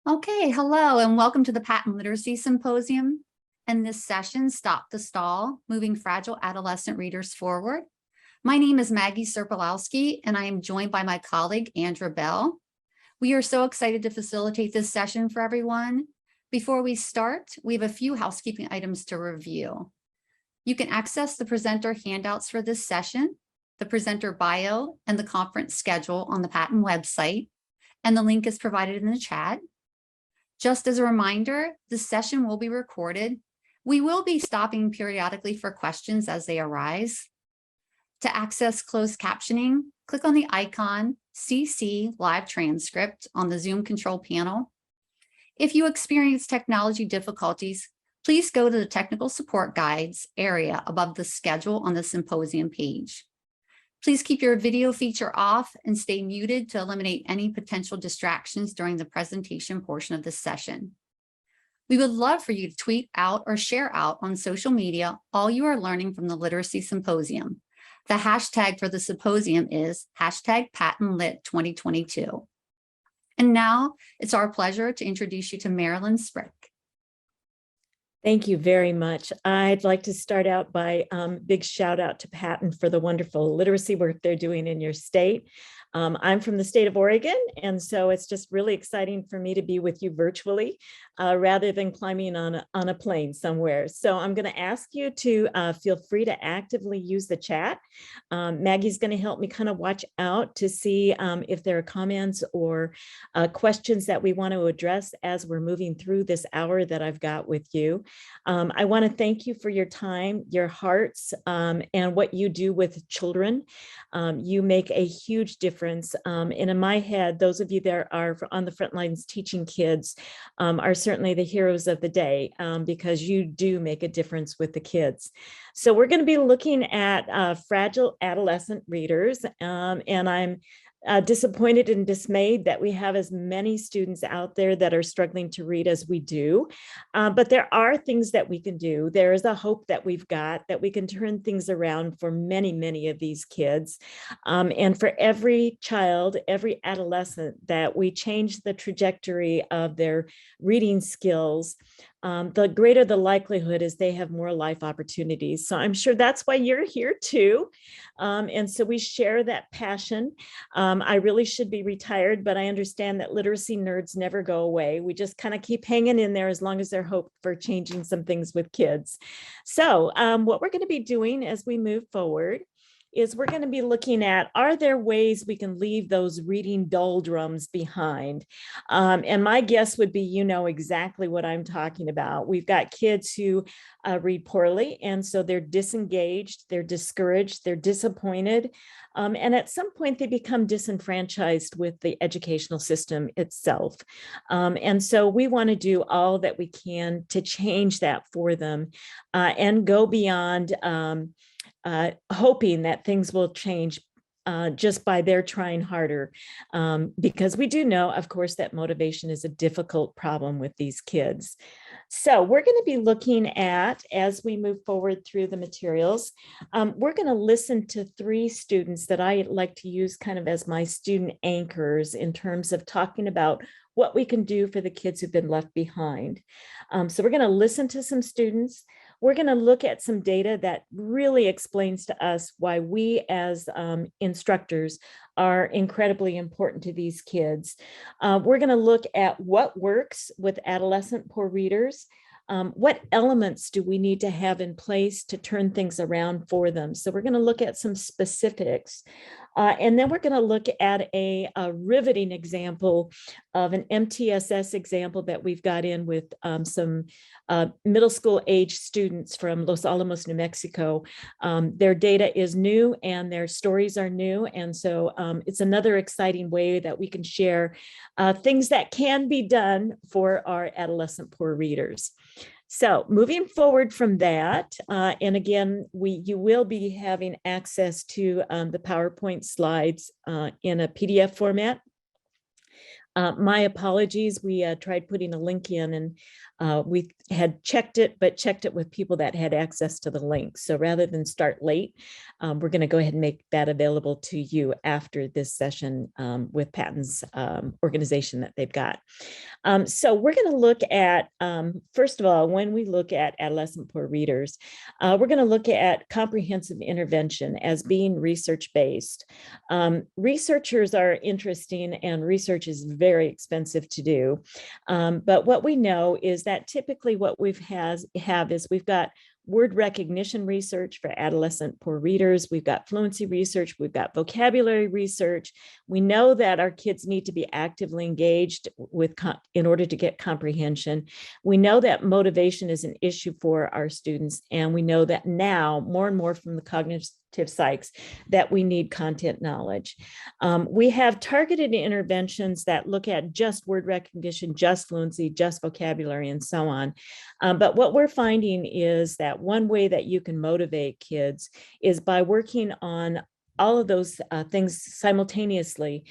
Okay, hello and welcome to the Patent Literacy Symposium. And this session, Stop the Stall, Moving Fragile Adolescent Readers Forward. My name is Maggie Serpolowski and I am joined by my colleague, Andra Bell. We are so excited to facilitate this session for everyone. Before we start, we have a few housekeeping items to review. You can access the presenter handouts for this session, the presenter bio, and the conference schedule on the patent website, and the link is provided in the chat. Just as a reminder, this session will be recorded. We will be stopping periodically for questions as they arise. To access closed captioning, click on the icon CC Live Transcript on the Zoom control panel. If you experience technology difficulties, please go to the Technical Support Guides area above the schedule on the symposium page. Please keep your video feature off and stay muted to eliminate any potential distractions during the presentation portion of this session. We would love for you to tweet out or share out on social media all you are learning from the Literacy Symposium. The hashtag for the symposium is #PatentLit2022. And now it's our pleasure to introduce you to Marilyn Sprick. Thank you very much. I'd like to start out by big shout out to Patent for the wonderful literacy work they're doing in your state. I'm from the state of Oregon, and so it's just really exciting for me to be with you virtually rather than climbing on a plane somewhere. So I'm going to ask you to feel free to actively use the chat. Maggie's going to help me kind of watch out to see if there are comments or questions that we want to address as we're moving through this hour that I've got with you. I want to thank you for your time, your hearts, and what you do with children. You make a huge difference. And in my head, those of you that are on the front lines teaching kids are certainly the heroes of the day because you do make a difference with the kids. So we're going to be looking at fragile adolescent readers, and I'm disappointed and dismayed that we have as many students out there that are struggling to read as we do. But there are things that we can do. There is a hope that we've got that we can turn things around for many, many of these kids. And for every child, every adolescent that we change the trajectory of their reading skills, the greater the likelihood is they have more life opportunities. So I'm sure that's why you're here too. And so we share that passion. I really should be retired, but I understand that literacy nerds never go away. We just kind of keep hanging in there as long as there's hope for changing some things with kids. So what we're going to be doing as we move forward is we're going to be looking at, are there ways we can leave those reading doldrums behind? And my guess would be, you know exactly what I'm talking about. We've got kids who read poorly, and so they're disengaged, they're discouraged, they're disappointed, and at some point they become disenfranchised with the educational system itself. And so we want to do all that we can to change that for them and go beyond hoping that things will change just by their trying harder, because we do know, of course, that motivation is a difficult problem with these kids. So we're going to be looking at, as we move forward through the materials, we're going to listen to 3 students that I like to use kind of as my student anchors in terms of talking about what we can do for the kids who've been left behind. So we're going to listen to some students. We're going to look at some data that really explains to us why we as instructors are incredibly important to these kids. We're going to look at what works with adolescent poor readers. What elements do we need to have in place to turn things around for them? So we're going to look at some specifics. And then we're going to look at a riveting example of an MTSS example that we've got in with some middle school age students from Los Alamos, New Mexico. Their data is new and their stories are new. And so it's another exciting way that we can share things that can be done for our adolescent poor readers. So moving forward from that, and again, you will be having access to the PowerPoint slides in a PDF format. My apologies. We tried putting a link in, and we had checked it, but checked it with people that had access to the link. So rather than start late, we're going to go ahead and make that available to you after this session with Patton's organization that they've got. So we're going to look at, first of all, when we look at adolescent poor readers, we're going to look at comprehensive intervention as being research-based. Researchers are interesting, and research is very expensive to do. But what we know is that typically what we've got word recognition research for adolescent poor readers. We've got fluency research. We've got vocabulary research. We know that our kids need to be actively engaged in order to get comprehension. We know that motivation is an issue for our students. And we know that now more and more from the cognitive psychs that we need content knowledge. We have targeted interventions that look at just word recognition, just fluency, just vocabulary, and so on. But what we're finding is that one way that you can motivate kids is by working on all of those things simultaneously,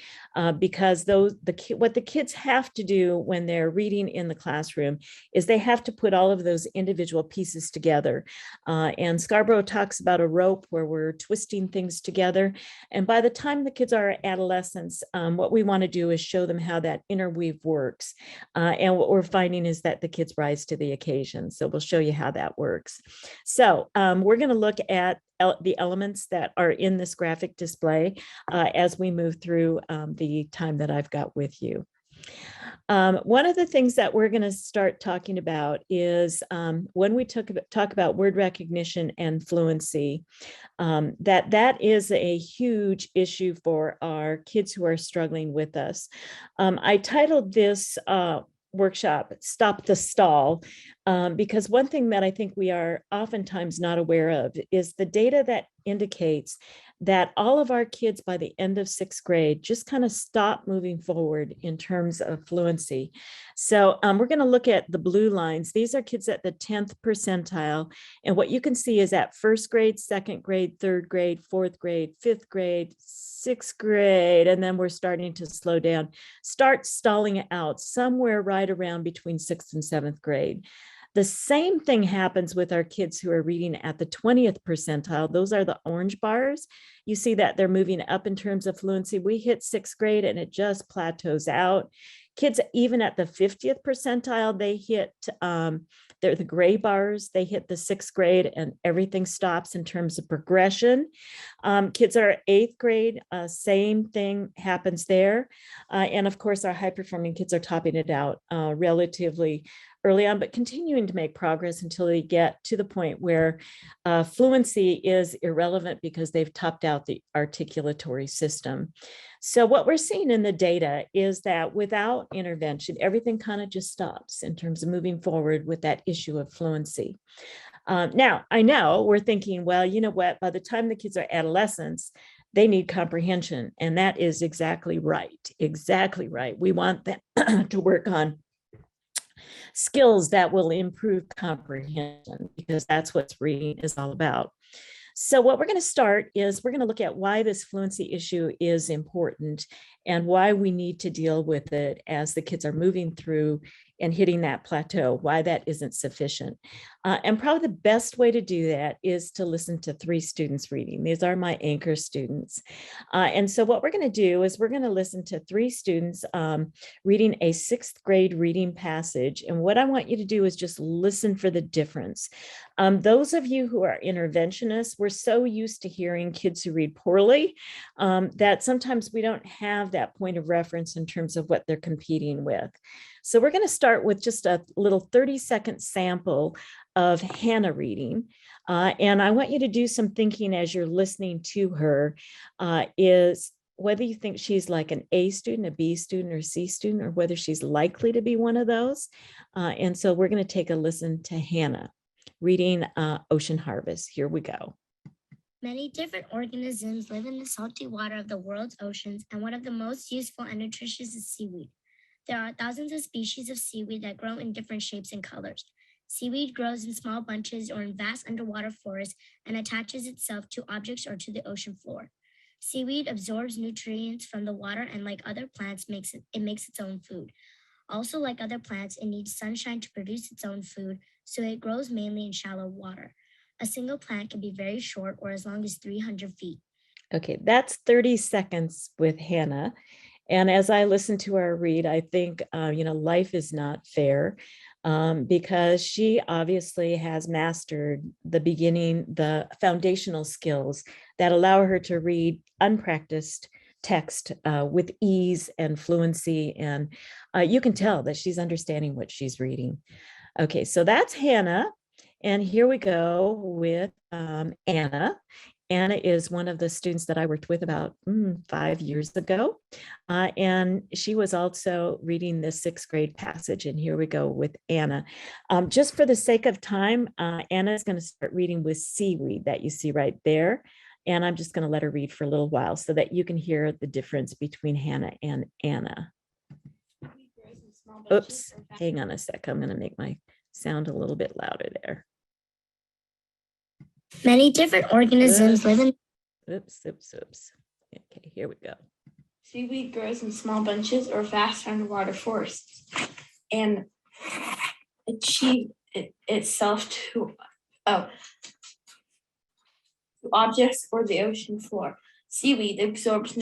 because what the kids have to do when they're reading in the classroom is they have to put all of those individual pieces together. And Scarborough talks about a rope where we're twisting things together. And by the time the kids are adolescents, what we want to do is show them how that interweave works. And what we're finding is that the kids rise to the occasion. So we'll show you how that works. So we're going to look at the elements that are in this graphic display as we move through the time that I've got with you. One of the things that we're going to start talking about is when we talk about word recognition and fluency, that is a huge issue for our kids who are struggling with us. I titled this workshop, Stop the Stall, because one thing that I think we are oftentimes not aware of is the data that indicates that all of our kids by the end of 6th grade just kind of stop moving forward in terms of fluency. So we're going to look at the blue lines. These are kids at the 10th percentile. And what you can see is at 1st grade, 2nd grade, 3rd grade, 4th grade, 5th grade, 6th grade, and then we're starting to slow down, start stalling out somewhere right around between 6th and 7th grade. The same thing happens with our kids who are reading at the 20th percentile. Those are the orange bars. You see that they're moving up in terms of fluency. We hit 6th grade and it just plateaus out. Kids, even at the 50th percentile, they hit, they're the gray bars, they hit the 6th grade and everything stops in terms of progression. Kids are 8th grade, same thing happens there. And of course, our high-performing kids are topping it out relatively early on, but continuing to make progress until they get to the point where fluency is irrelevant because they've topped out the articulatory system. So what we're seeing in the data is that without intervention, everything kind of just stops in terms of moving forward with that issue of fluency. Now, I know we're thinking, well, you know what, by the time the kids are adolescents, they need comprehension. And that is exactly right. Exactly right. We want them to work on skills that will improve comprehension, because that's what reading is all about. So what we're going to start is we're going to look at why this fluency issue is important and why we need to deal with it as the kids are moving through and hitting that plateau, why that isn't sufficient. And probably the best way to do that is to listen to 3 students reading. These are my anchor students. And so what we're going to do is we're going to listen to 3 students reading a 6th grade reading passage. And what I want you to do is just listen for the difference. Those of you who are interventionists, we're so used to hearing kids who read poorly that sometimes we don't have that point of reference in terms of what they're competing with. So we're going to start with just a little 30-second sample of Hannah reading. And I want you to do some thinking as you're listening to her, is whether you think she's like an A student, a B student, or C student, or whether she's likely to be one of those. And so we're going to take a listen to Hannah reading Ocean Harvest. Here we go. Many different organisms live in the salty water of the world's oceans, and one of the most useful and nutritious is seaweed. There are thousands of species of seaweed that grow in different shapes and colors. Seaweed grows in small bunches or in vast underwater forests and attaches itself to objects or to the ocean floor. Seaweed absorbs nutrients from the water and like other plants, makes its own food. Also, like other plants, it needs sunshine to produce its own food, so it grows mainly in shallow water. A single plant can be very short or as long as 300 feet. Okay, that's 30 seconds with Hannah. And as I listen to her read, I think, life is not fair because she obviously has mastered the foundational skills that allow her to read unpracticed text with ease and fluency. And you can tell that she's understanding what she's reading. Okay, so that's Hannah. And here we go with Anna. Anna is one of the students that I worked with about 5 years ago. And she was also reading the 6th grade passage. And here we go with Anna. Just for the sake of time, Anna is going to start reading with seaweed that you see right there. And I'm just going to let her read for a little while so that you can hear the difference between Hannah and Anna. Oops, hang on a sec. I'm going to make my sound a little bit louder there. Many different organisms live in. Oops. Okay, here we go. Seaweed grows in small bunches or vast underwater forests and achieve itself to objects or the ocean floor. Seaweed absorbs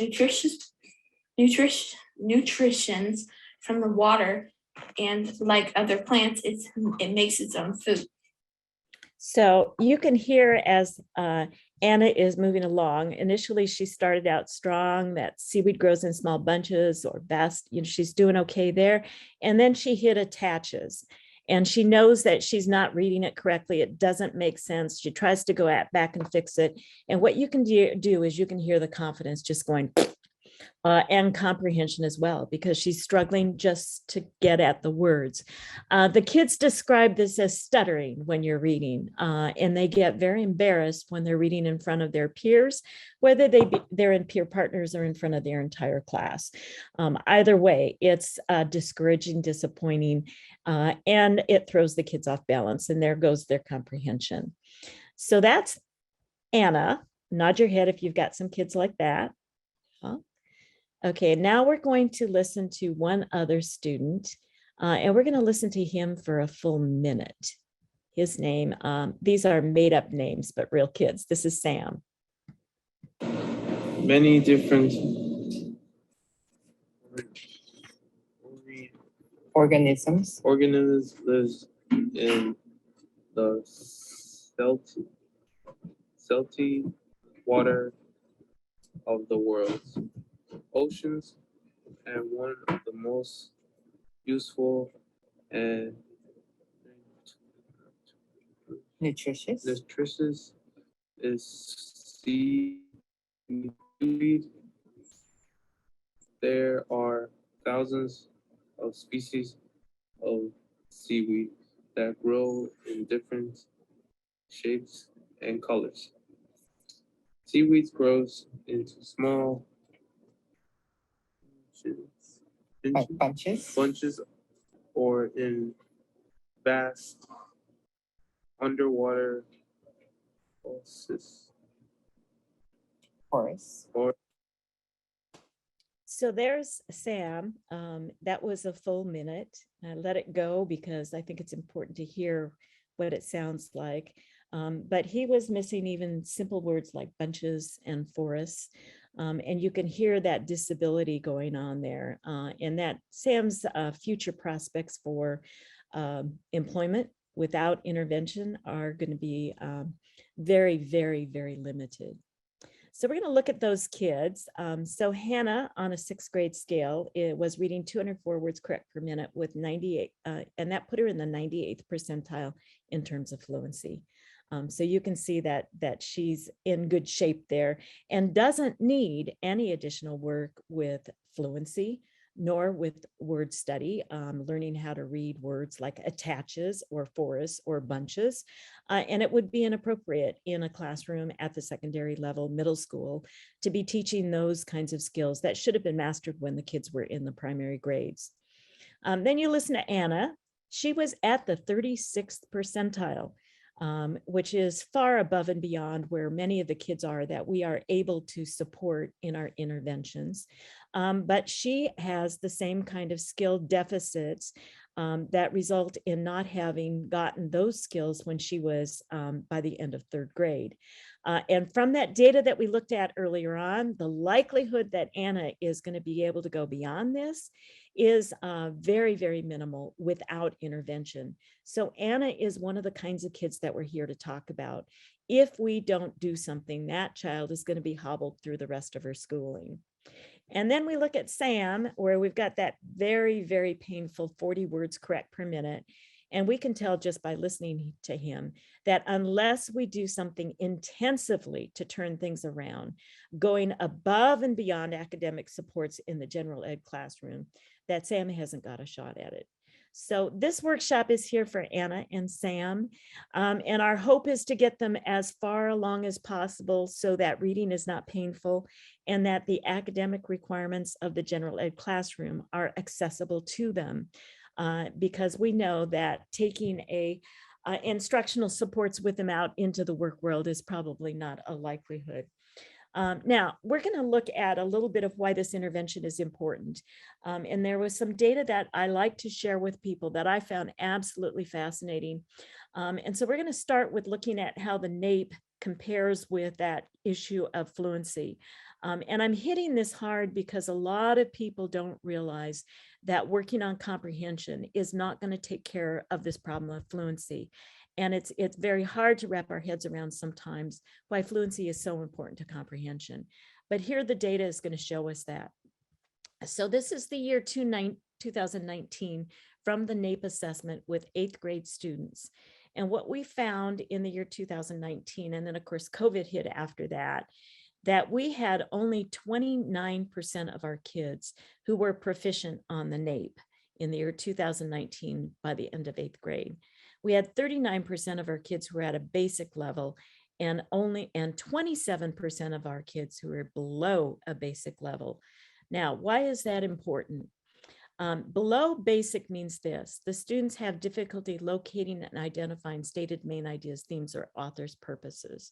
nutritions from the water, and like other plants, it makes its own food. So you can hear as Anna is moving along. Initially, she started out strong, that seaweed grows in small bunches or vast, she's doing okay there. And then she hit attaches. And she knows that she's not reading it correctly. It doesn't make sense. She tries to go back and fix it. And what you can do is you can hear the confidence just going and comprehension as well, because she's struggling just to get at the words. The kids describe this as stuttering when you're reading, and they get very embarrassed when they're reading in front of their peers, whether they're in peer partners or in front of their entire class. Either way, it's discouraging, disappointing, and it throws the kids off balance, and there goes their comprehension. So that's Anna. Nod your head if you've got some kids like that. Okay, now we're going to listen to one other student, and we're going to listen to him for a full minute. His name, these are made up names, but real kids. This is Sam. Many different organisms live in the salty water of the world. Oceans, and one of the most useful and nutritious is seaweed. There are thousands of species of seaweed that grow in different shapes and colors. Seaweed grows into small bunches or in vast underwater forests. So there's Sam. That was a full minute. I let it go because I think it's important to hear what it sounds like. But he was missing even simple words like bunches and forests. And you can hear that disability going on there, and that Sam's future prospects for employment without intervention are going to be very, very, very limited. So we're going to look at those kids. So Hannah, on a 6th grade scale, it was reading 204 words correct per minute with 98, and that put her in the 98th percentile in terms of fluency. So you can see that she's in good shape there and doesn't need any additional work with fluency, nor with word study, learning how to read words like attaches or forests or bunches. And it would be inappropriate in a classroom at the secondary level, middle school, to be teaching those kinds of skills that should have been mastered when the kids were in the primary grades. Then you listen to Anna. She was at the 36th percentile. which is far above and beyond where many of the kids are that we are able to support in our interventions. But she has the same kind of skill deficits that result in not having gotten those skills when she was by the end of third grade. And from that data that we looked at earlier on, the likelihood that Anna is going to be able to go beyond this is very, very minimal without intervention. So Anna is one of the kinds of kids that we're here to talk about. If we don't do something, that child is going to be hobbled through the rest of her schooling. And then we look at Sam, where we've got that very, very painful 40 words correct per minute. And we can tell just by listening to him that unless we do something intensively to turn things around, going above and beyond academic supports in the general ed classroom, that Sam hasn't got a shot at it. So this workshop is here for Anna and Sam, and our hope is to get them as far along as possible so that reading is not painful and that the academic requirements of the general ed classroom are accessible to them, because we know that taking instructional supports with them out into the work world is probably not a likelihood. Now, we're going to look at a little bit of why this intervention is important. And there was some data that I like to share with people that I found absolutely fascinating. And so we're going to start with looking at how the NAEP compares with that issue of fluency. And I'm hitting this hard because a lot of people don't realize that working on comprehension is not going to take care of this problem of fluency. And it's very hard to wrap our heads around sometimes why fluency is so important to comprehension. But here the data is going to show us that. So this is the year 2019 from the NAEP assessment with 8th grade students. And what we found in the year 2019, and then of course COVID hit after that, that we had only 29% of our kids who were proficient on the NAEP in the year 2019 by the end of 8th grade. We had 39% of our kids who were at a basic level and 27% of our kids who were below a basic level. Now, why is that important? Below basic means this: the students have difficulty locating and identifying stated main ideas, themes, or author's purposes.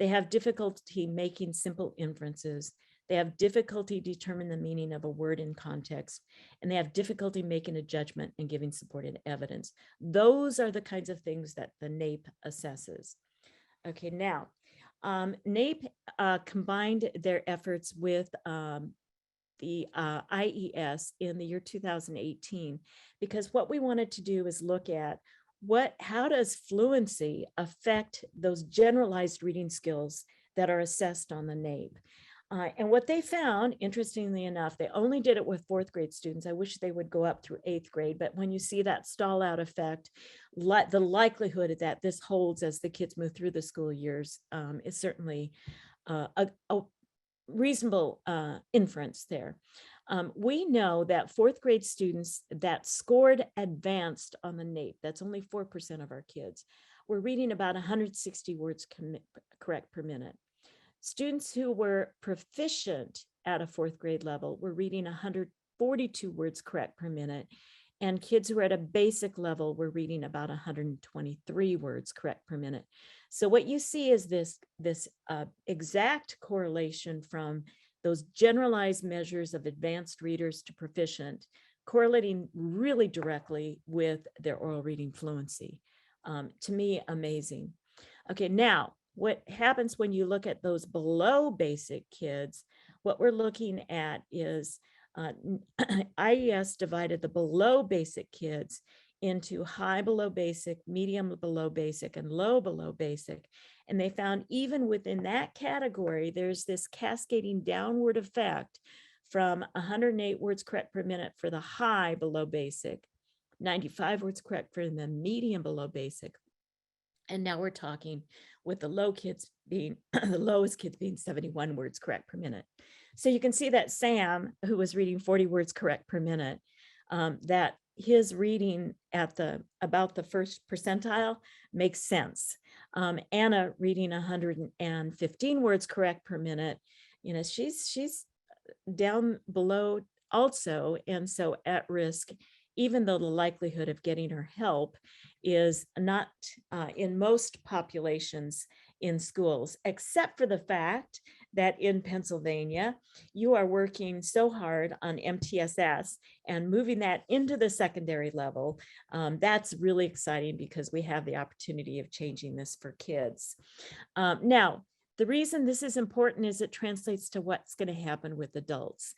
They have difficulty making simple inferences. They have difficulty determining the meaning of a word in context, and they have difficulty making a judgment and giving supported evidence. Those are the kinds of things that the NAEP assesses. Okay, now, NAEP combined their efforts with the IES in the year 2018, because what we wanted to do is look at how does fluency affect those generalized reading skills that are assessed on the NAEP. And what they found, interestingly enough, they only did it with 4th grade students. I wish they would go up through 8th grade, but when you see that stall out effect, the likelihood that this holds as the kids move through the school years is certainly a reasonable inference there. We know that 4th grade students that scored advanced on the NAEP, that's only 4% of our kids, were reading about 160 words correct per minute. Students who were proficient at a 4th grade level were reading 142 words correct per minute, and kids who were at a basic level were reading about 123 words correct per minute. So what you see is this exact correlation from those generalized measures of advanced readers to proficient, correlating really directly with their oral reading fluency. To me, amazing. Okay, now, what happens when you look at those below basic kids, what we're looking at is IES divided the below basic kids into high below basic, medium below basic, and low below basic. And they found even within that category, there's this cascading downward effect from 108 words correct per minute for the high below basic, 95 words correct for the medium below basic. And now we're talking with the low kids being, the lowest kids being 71 words correct per minute. So you can see that Sam, who was reading 40 words correct per minute, that his reading at about the first percentile makes sense. Anna reading 115 words correct per minute, you know, she's down below also, and so at risk even though the likelihood of getting her help is not in most populations in schools, except for the fact that in Pennsylvania, you are working so hard on MTSS and moving that into the secondary level. That's really exciting because we have the opportunity of changing this for kids. Now, the reason this is important is it translates to what's going to happen with adults.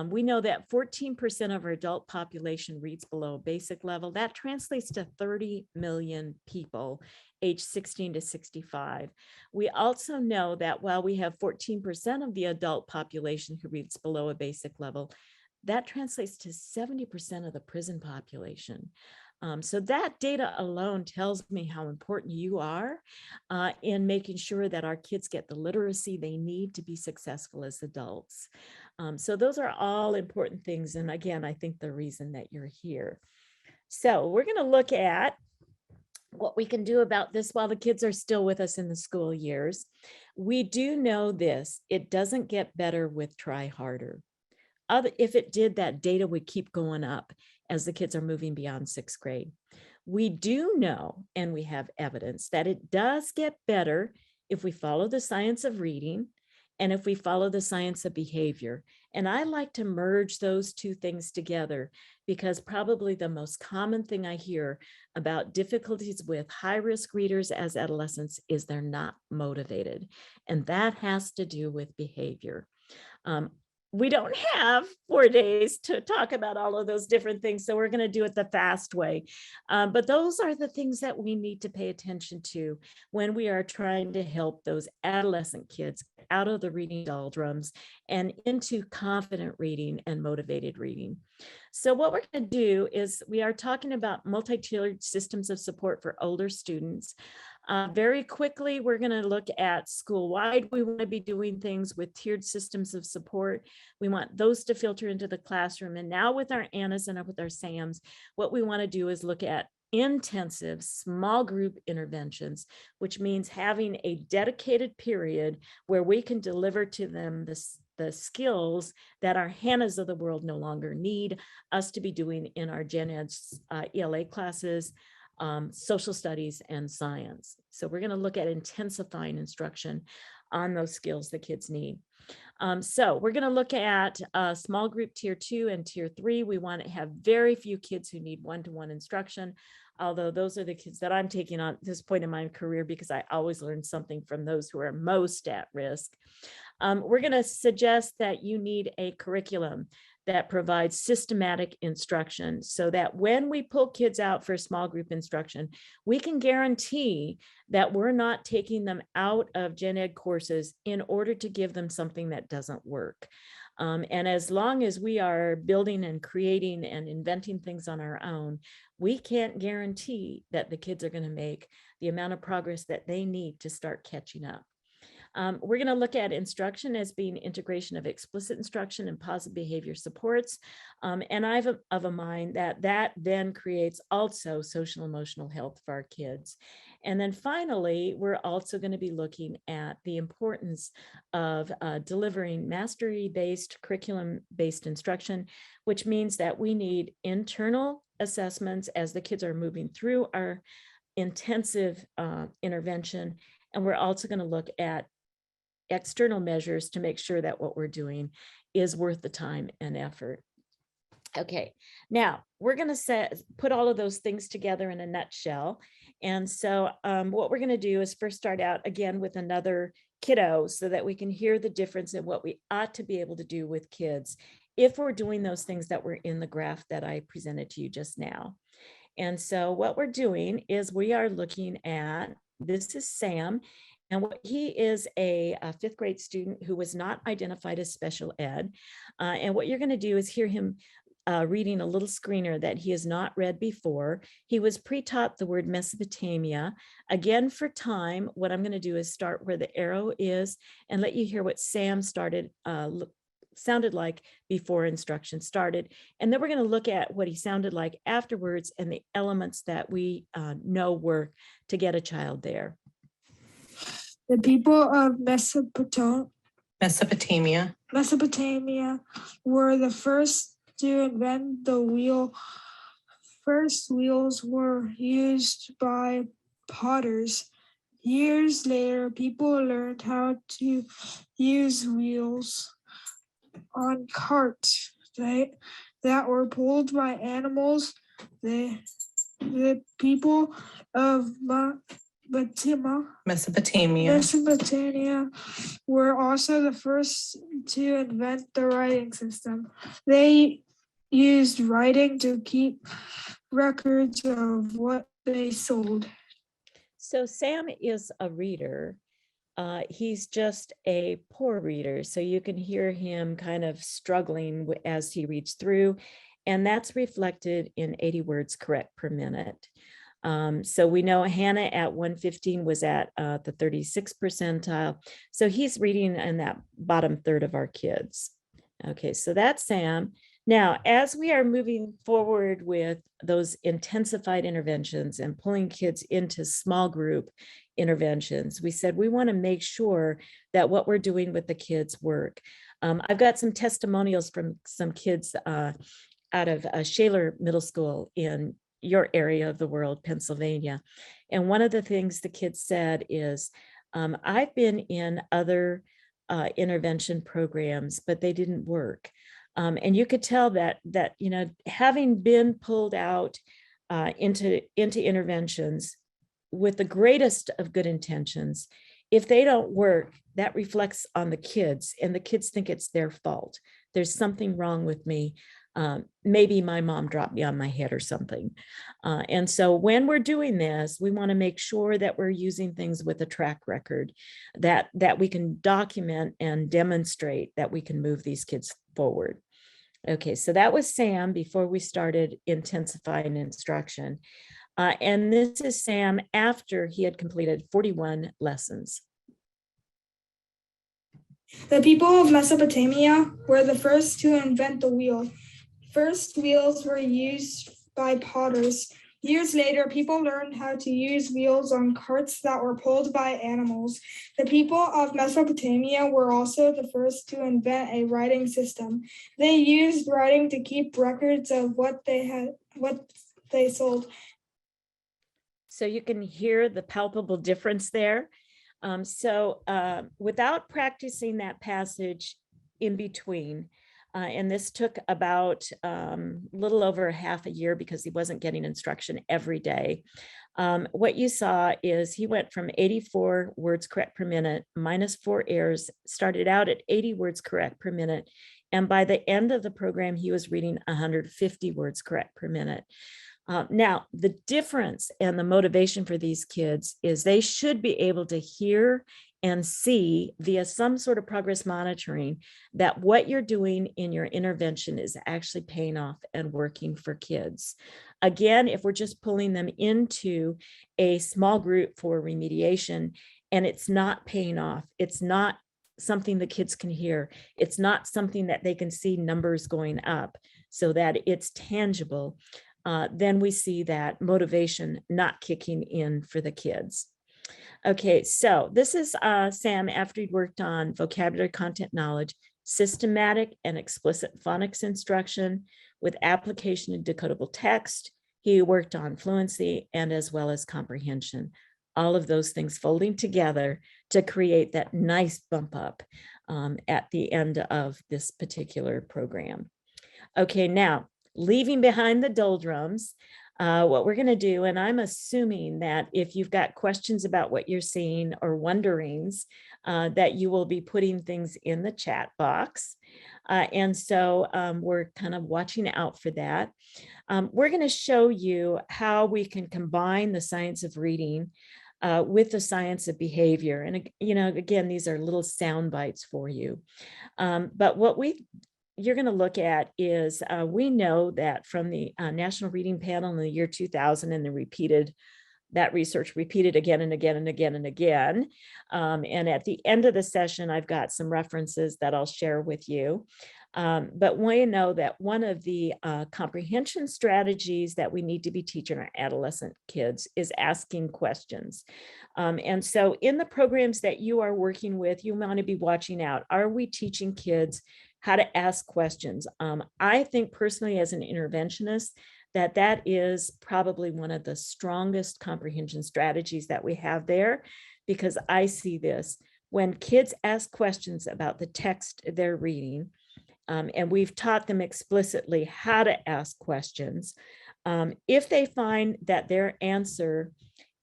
We know that 14% of our adult population reads below basic level. That translates to 30 million people aged 16 to 65. We also know that while we have 14% of the adult population who reads below a basic level, that translates to 70% of the prison population. So that data alone tells me how important you are in making sure that our kids get the literacy they need to be successful as adults. So those are all important things. And again, I think the reason that you're here. So we're going to look at what we can do about this while the kids are still with us in the school years. We do know this, it doesn't get better with try harder. If it did, that data would keep going up as the kids are moving beyond 6th grade. We do know, and we have evidence, that it does get better if we follow the science of reading and if we follow the science of behavior. And I like to merge those two things together because probably the most common thing I hear about difficulties with high-risk readers as adolescents is they're not motivated. And that has to do with behavior. We don't have 4 days to talk about all of those different things, so we're going to do it the fast way. But those are the things that we need to pay attention to when we are trying to help those adolescent kids out of the reading doldrums and into confident reading and motivated reading. So what we're going to do is we are talking about multi-tiered systems of support for older students. Very quickly, we're going to look at school-wide. We want to be doing things with tiered systems of support. We want those to filter into the classroom. And now with our Annas and with our Sams, what we want to do is look at intensive small group interventions, which means having a dedicated period where we can deliver to them the skills that our Hannahs of the world no longer need us to be doing in our Gen Ed's ELA classes, social studies, and science. So we're going to look at intensifying instruction on those skills the kids need. So we're going to look at small group tier 2 and tier 3. We want to have very few kids who need one-to-one instruction, although those are the kids that I'm taking on at this point in my career because I always learn something from those who are most at risk. We're going to suggest that you need a curriculum that provides systematic instruction so that when we pull kids out for small group instruction, we can guarantee that we're not taking them out of Gen Ed courses in order to give them something that doesn't work. And as long as we are building and creating and inventing things on our own, we can't guarantee that the kids are going to make the amount of progress that they need to start catching up. We're going to look at instruction as being integration of explicit instruction and positive behavior supports. And I've of a mind that then creates also social emotional health for our kids. And then finally, we're also going to be looking at the importance of delivering mastery-based, curriculum-based instruction, which means that we need internal assessments as the kids are moving through our intensive intervention. And we're also going to look at external measures to make sure that what we're doing is worth the time and effort. Okay, now we're going to put all of those things together in a nutshell. And so what we're going to do is first start out again with another kiddo so that we can hear the difference in what we ought to be able to do with kids if we're doing those things that were in the graph that I presented to you just now. And so what we're doing is we are looking at, this is Sam, and he is a 5th grade student who was not identified as special ed. And what you're going to do is hear him reading a little screener that he has not read before. He was pre-taught the word Mesopotamia. Again, for time, what I'm going to do is start where the arrow is and let you hear what Sam sounded like before instruction started. And then we're going to look at what he sounded like afterwards and the elements that we know work to get a child there. The people of Mesopotamia Mesopotamia were the first to invent the wheel first wheels were used by potters. Years later, people learned how to use wheels on carts that were pulled by animals. The people of Mesopotamia were also the first to invent the writing system. They used writing to keep records of what they sold. So Sam is a reader. He's just a poor reader. So you can hear him kind of struggling as he reads through. And that's reflected in 80 words correct per minute. So we know Hannah at 115 was at the 36th percentile. So he's reading in that bottom third of our kids. Okay, so that's Sam. Now, as we are moving forward with those intensified interventions and pulling kids into small group interventions, we said we want to make sure that what we're doing with the kids work. I've got some testimonials from some kids out of Shaler Middle School in your area of the world, Pennsylvania. And one of the things the kids said is, I've been in other intervention programs, but they didn't work. And you could tell that having been pulled out into interventions with the greatest of good intentions, if they don't work, that reflects on the kids, and the kids think it's their fault. There's something wrong with me. Maybe my mom dropped me on my head or something. And so when we're doing this, we want to make sure that we're using things with a track record that we can document and demonstrate that we can move these kids forward. Okay, so that was Sam before we started intensifying instruction. And this is Sam after he had completed 41 lessons. The people of Mesopotamia were the first to invent the wheel. First wheels were used by potters. Years later, people learned how to use wheels on carts that were pulled by animals. The people of Mesopotamia were also the first to invent a writing system. They used writing to keep records of what they sold. So you can hear the palpable difference there. Without practicing that passage in between, and this took about a little over half a year because he wasn't getting instruction every day. What you saw is he went from 84 words correct per minute, minus 4 errors, started out at 80 words correct per minute. And by the end of the program, he was reading 150 words correct per minute. Now, the difference and the motivation for these kids is they should be able to hear and see via some sort of progress monitoring that what you're doing in your intervention is actually paying off and working for kids. Again, if we're just pulling them into a small group for remediation and it's not paying off, it's not something the kids can hear, it's not something that they can see numbers going up so that it's tangible, then we see that motivation not kicking in for the kids. Okay, so this is Sam after he'd worked on vocabulary content knowledge, systematic and explicit phonics instruction with application of decodable text. He worked on fluency and as well as comprehension. All of those things folding together to create that nice bump up at the end of this particular program. Okay, now leaving behind the doldrums, what we're going to do, and I'm assuming that if you've got questions about what you're seeing or wonderings, that you will be putting things in the chat box. And so we're kind of watching out for that. We're going to show you how we can combine the science of reading with the science of behavior. And, again, these are little sound bites for you. But what you're going to look at is we know that from the National Reading Panel in the year 2000, and that research repeated again and again and again and again. And at the end of the session, I've got some references that I'll share with you. But we know that one of the comprehension strategies that we need to be teaching our adolescent kids is asking questions. And so in the programs that you are working with, you want to be watching out. Are we teaching kids how to ask questions? I think personally as an interventionist that is probably one of the strongest comprehension strategies that we have there, because I see this when kids ask questions about the text they're reading, and we've taught them explicitly how to ask questions. If they find that their answer,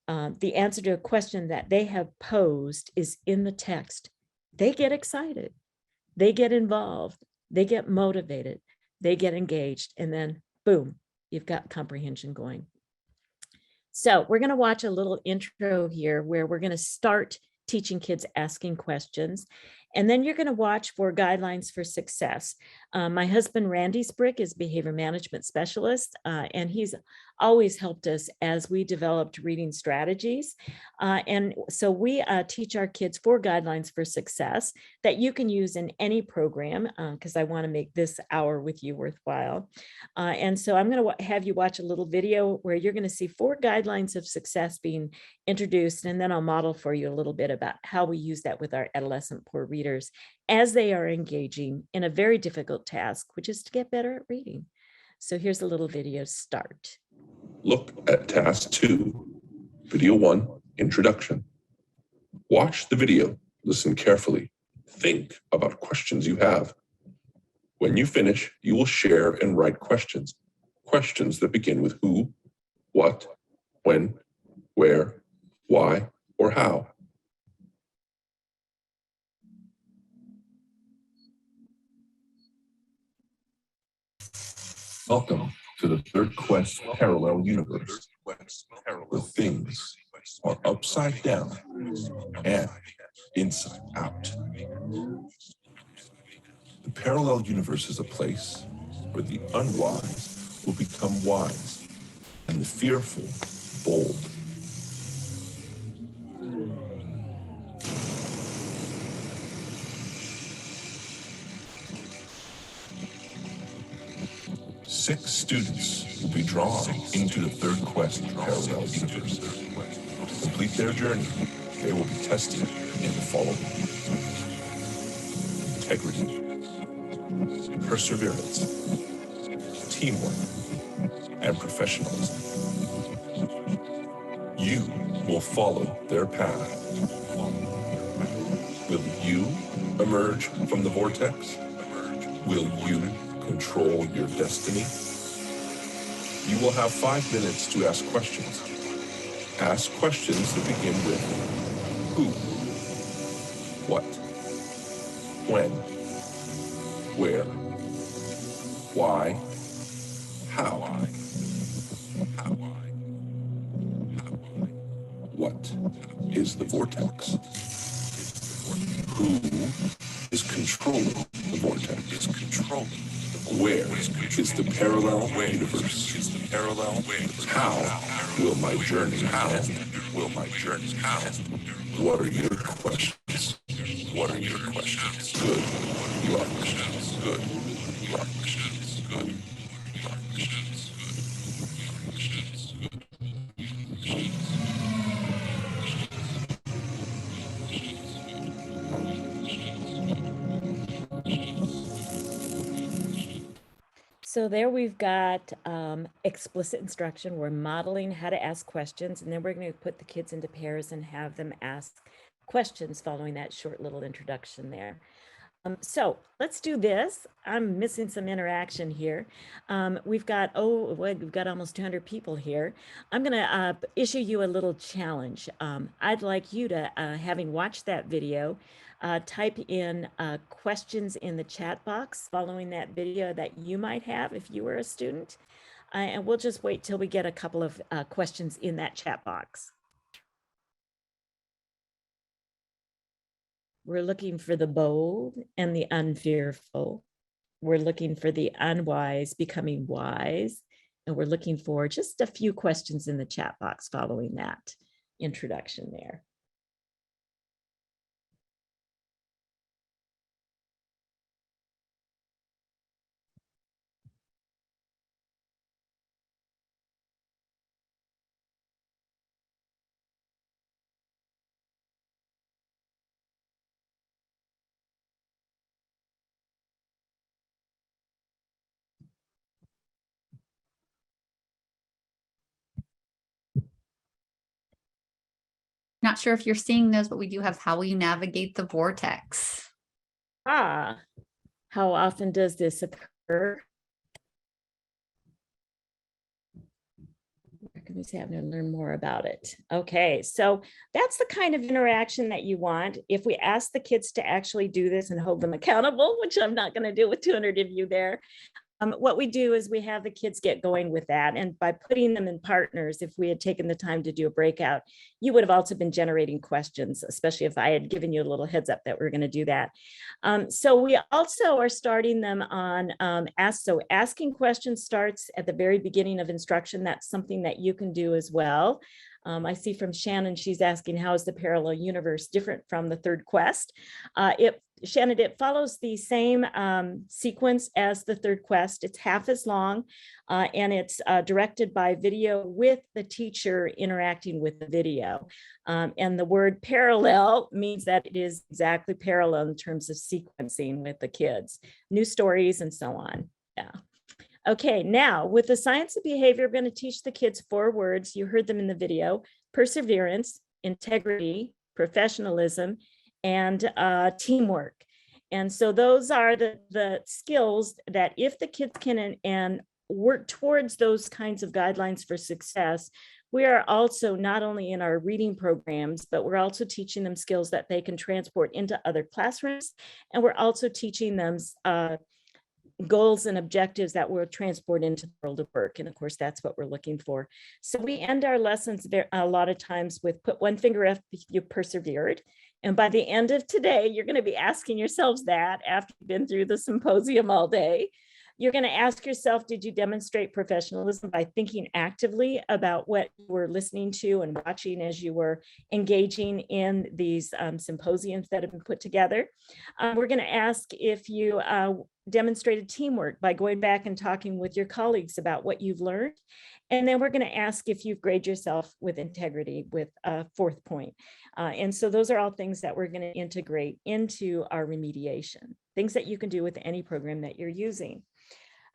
the answer to a question that they have posed is in the text, they get excited, they get involved, they get motivated, they get engaged, and then boom, you've got comprehension going. So we're going to watch a little intro here where we're going to start teaching kids asking questions. And then you're going to watch for guidelines for success. My husband, Randy Sprick, is behavior management specialist, and he's always helped us as we developed reading strategies. And so we teach our kids 4 guidelines for success that you can use in any program, because I want to make this hour with you worthwhile. And so I'm going to have you watch a little video where you're going to see 4 guidelines of success being introduced, and then I'll model for you a little bit about how we use that with our adolescent poor readers as they are engaging in a very difficult task, which is to get better at reading. So here's a little video start. Look at task 2, video 1, introduction. Watch the video, listen carefully, think about questions you have. When you finish, you will share and write questions. Questions that begin with who, what, when, where, why, or how. Welcome to the third quest parallel universe, where things are upside down and inside out. The parallel universe is a place where the unwise will become wise and the fearful bold. Six students will be drawn into the third quest parallel universe. To complete their journey, they will be tested in the following: integrity, perseverance, teamwork, and professionalism. You will follow their path. Will you emerge from the vortex? Will you control your destiny? You will have 5 minutes to ask questions. Ask questions that begin with who, what, when, where, why, how. What is the vortex? Who is controlling the vortex? Where is the parallel universe? How will my journey end? What are your questions? Good. You are good. Good. So there we've got explicit instruction. We're modeling how to ask questions, and then we're going to put the kids into pairs and have them ask questions following that short little introduction there. So let's do this. I'm missing some interaction here. We've got almost 200 people here. I'm going to issue you a little challenge. I'd like you to, having watched that video, type in questions in the chat box following that video that you might have if you were a student. And we'll just wait till we get a couple of questions in that chat box. We're looking for the bold and the unfearful. We're looking for the unwise becoming wise. And we're looking for just a few questions in the chat box following that introduction there. Not sure if you're seeing those, but we do have how will you navigate the vortex. How often does this occur? We're having to learn more about it. Okay, so that's the kind of interaction that you want. If we ask the kids to actually do this and hold them accountable, which I'm not going to do with 200 of you there, what we do is we have the kids get going with that. And by putting them in partners, if we had taken the time to do a breakout, you would have also been generating questions, especially if I had given you a little heads up that we're going to do that. So we also are starting them on asking questions starts at the very beginning of instruction. That's something that you can do as well. I see from Shannon, she's asking, how is the parallel universe different from the third quest? Shannon, it follows the same sequence as the third quest. It's half as long and it's directed by video with the teacher interacting with the video. And the word parallel means that it is exactly parallel in terms of sequencing with the kids, new stories and so on. Yeah. Okay, now with the science of behavior, we're going to teach the kids 4 words. You heard them in the video: perseverance, integrity, professionalism, and teamwork. And so those are the skills that if the kids can and work towards those kinds of guidelines for success, we are also not only in our reading programs, but we're also teaching them skills that they can transport into other classrooms. And we're also teaching them goals and objectives that will transport into the world of work. And of course, that's what we're looking for. So we end our lessons a lot of times with put one finger up if you persevered. And by the end of today, you're going to be asking yourselves that after you've been through the symposium all day. You're going to ask yourself, did you demonstrate professionalism by thinking actively about what you were listening to and watching as you were engaging in these symposiums that have been put together? We're going to ask if you demonstrated teamwork by going back and talking with your colleagues about what you've learned. And then we're going to ask if you've graded yourself with integrity with a 4th point. And so those are all things that we're going to integrate into our remediation, things that you can do with any program that you're using.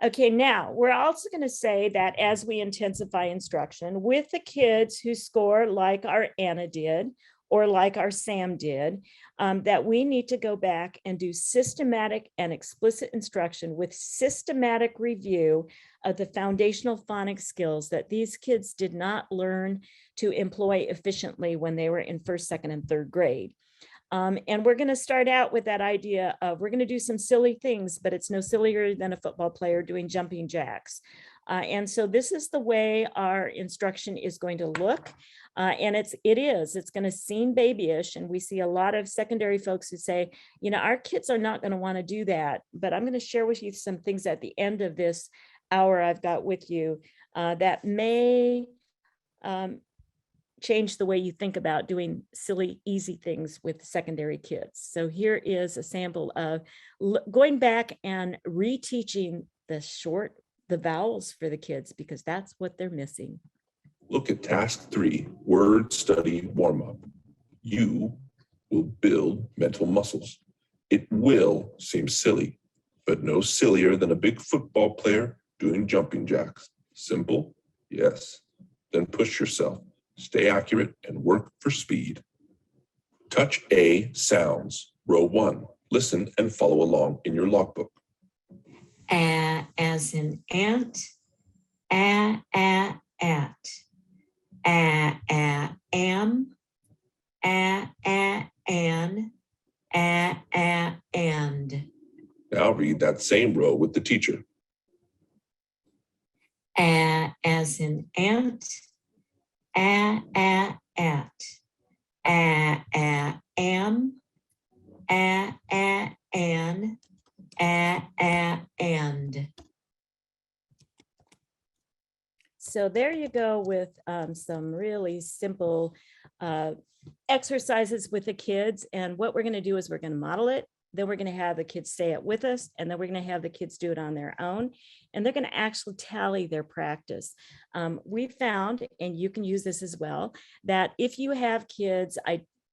Okay, now we're also going to say that as we intensify instruction with the kids who score like our Anna did, or like our Sam did, that we need to go back and do systematic and explicit instruction with systematic review of the foundational phonics skills that these kids did not learn to employ efficiently when they were in 1st, 2nd, and 3rd grade. And we're going to start out with that idea of we're going to do some silly things, but it's no sillier than a football player doing jumping jacks. And so this is the way our instruction is going to look. And it's going to seem babyish. And we see a lot of secondary folks who say, you know, our kids are not going to want to do that. But I'm going to share with you some things at the end of this hour I've got with you that may change the way you think about doing silly, easy things with secondary kids. So here is a sample of going back and reteaching the vowels for the kids, because that's what they're missing. Look at task 3, word study warm-up. You will build mental muscles. It will seem silly, but no sillier than a big football player doing jumping jacks. Simple? Yes. Then push yourself. Stay accurate and work for speed. Touch A sounds, row 1. Listen and follow along in your logbook. As in ant, at, am, an, and. Now read that same row with the teacher. As in ant, at, am, an, and. So there you go with some really simple exercises with the kids. And what we're going to do is we're going to model it. Then we're going to have the kids say it with us. And then we're going to have the kids do it on their own. And they're going to actually tally their practice. We found, and you can use this as well, that if you have kids,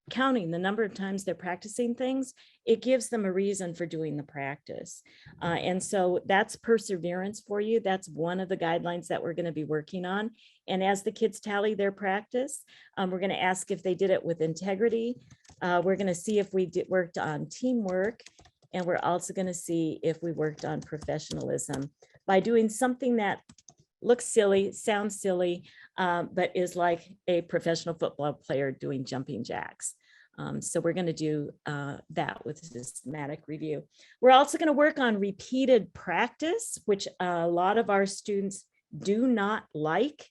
counting the number of times they're practicing things, it gives them a reason for doing the practice. And so that's perseverance for you. That's one of the guidelines that we're going to be working on. And as the kids tally their practice, we're going to ask if they did it with integrity. We're going to see if we worked on teamwork. And we're also going to see if we worked on professionalism by doing something that looks silly, sounds silly, but is like a professional football player doing jumping jacks. So we're going to do that with systematic review. We're also going to work on repeated practice, which a lot of our students do not like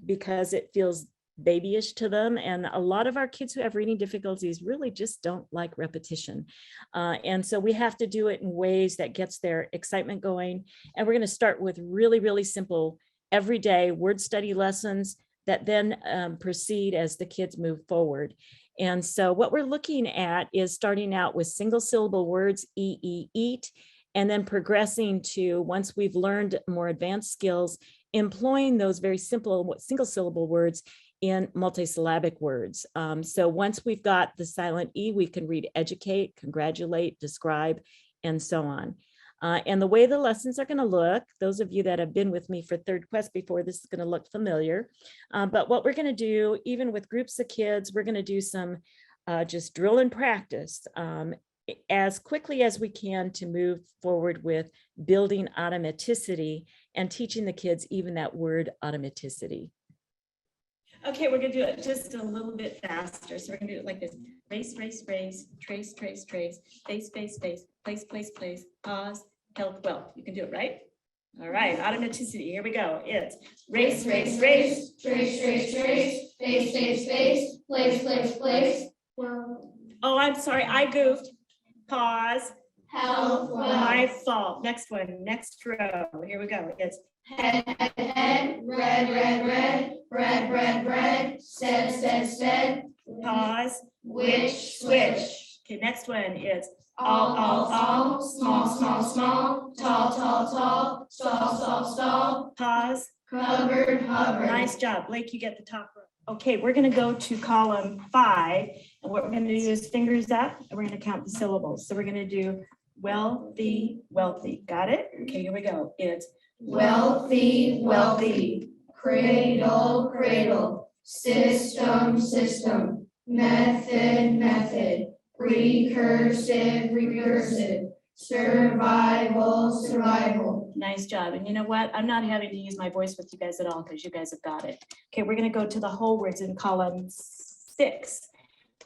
because it feels babyish to them. And a lot of our kids who have reading difficulties really just don't like repetition. And so we have to do it in ways that gets their excitement going. And we're going to start with really, really simple everyday word study lessons that then proceed as the kids move forward. And so what we're looking at is starting out with single syllable words, eat, and then progressing to, once we've learned more advanced skills, employing those very simple single syllable words in multisyllabic words. So once we've got the silent E, we can read educate, congratulate, describe, and so on. And the way the lessons are going to look, those of you that have been with me for Third Quest before, this is going to look familiar. But what we're going to do, even with groups of kids, we're going to do some just drill and practice as quickly as we can to move forward with building automaticity and teaching the kids even that word automaticity. Okay, we're going to do it just a little bit faster. So we're going to do it like this. Race, race, race, trace, trace, trace, face, face, face, place, place, place, pause, health, wealth. You can do it, right? All right, automaticity. Here we go. It's race, race, race, trace, trace, trace, face, face, face, place, place, place. Oh, I'm sorry. I goofed. Pause. Health, wealth. My fault. Next one. Next row. Here we go. It's head, head, head, red, red, red, bread, bread, bread, said, said, said. Pause. Which, switch. Okay, next one is all, small, small, small, tall, tall, tall, stall, stall, stall. Pause. Covered, hovered. Nice job. Blake, you get the top row. Okay, we're going to go to column 5. And what we're going to do is fingers up, and we're going to count the syllables. So we're going to do wealthy, wealthy. Got it? Okay, here we go. It's wealthy, wealthy, cradle, cradle, system, system, method, method, recursive, recursive, survival, survival. Nice job. And you know what? I'm not having to use my voice with you guys at all because you guys have got it. Okay, we're going to go to the whole words in column 6.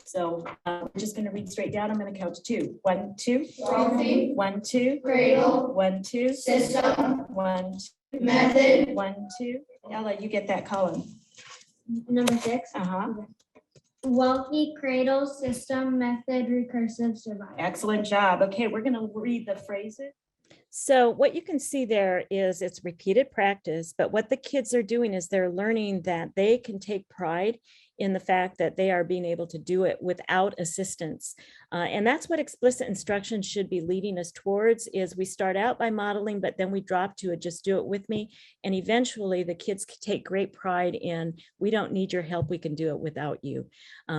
So we're just going to read straight down. I'm going to count to 2. 1, 2. Wealthy. 1, 2. Cradle. 1, 2. System. 1, 2. Method. 1, 2. Ella, you get that column. Number 6. Wealthy, cradle, system, method, recursive, survival. Excellent job. Okay, we're going to read the phrases. So what you can see there is it's repeated practice, but what the kids are doing is they're learning that they can take pride in the fact that they are being able to do it without assistance. And that's what explicit instruction should be leading us towards, is we start out by modeling, but then we drop to it, just do it with me. And eventually the kids take great pride in, we don't need your help, we can do it without you.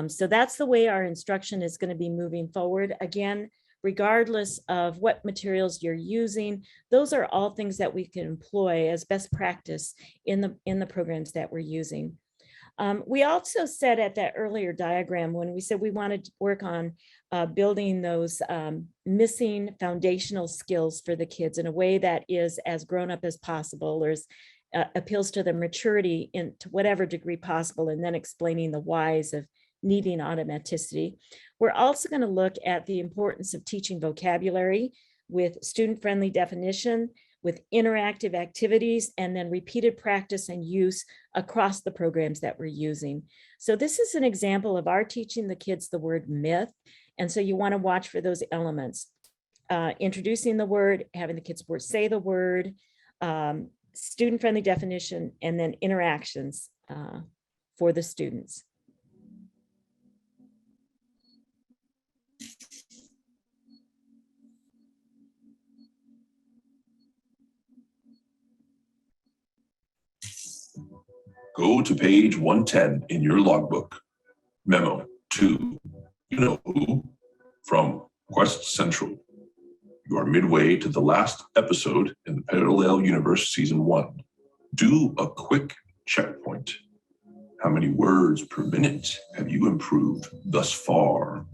So that's the way our instruction is going to be moving forward. Again, regardless of what materials you're using, those are all things that we can employ as best practice in the programs that we're using. We also said at that earlier diagram, when we said we wanted to work on building those missing foundational skills for the kids in a way that is as grown up as possible, or appeals to their maturity to whatever degree possible, and then explaining the whys of needing automaticity. We're also going to look at the importance of teaching vocabulary with student-friendly definition, with interactive activities, and then repeated practice and use across the programs that we're using. So this is an example of our teaching the kids the word myth. And so you want to watch for those elements. Introducing the word, having the kids say the word, student-friendly definition, and then interactions for the students. Go to page 110 in your logbook. Memo to You Know Who from Quest Central. You are midway to the last episode in the Parallel Universe Season 1. Do a quick checkpoint. How many words per minute have you improved thus far?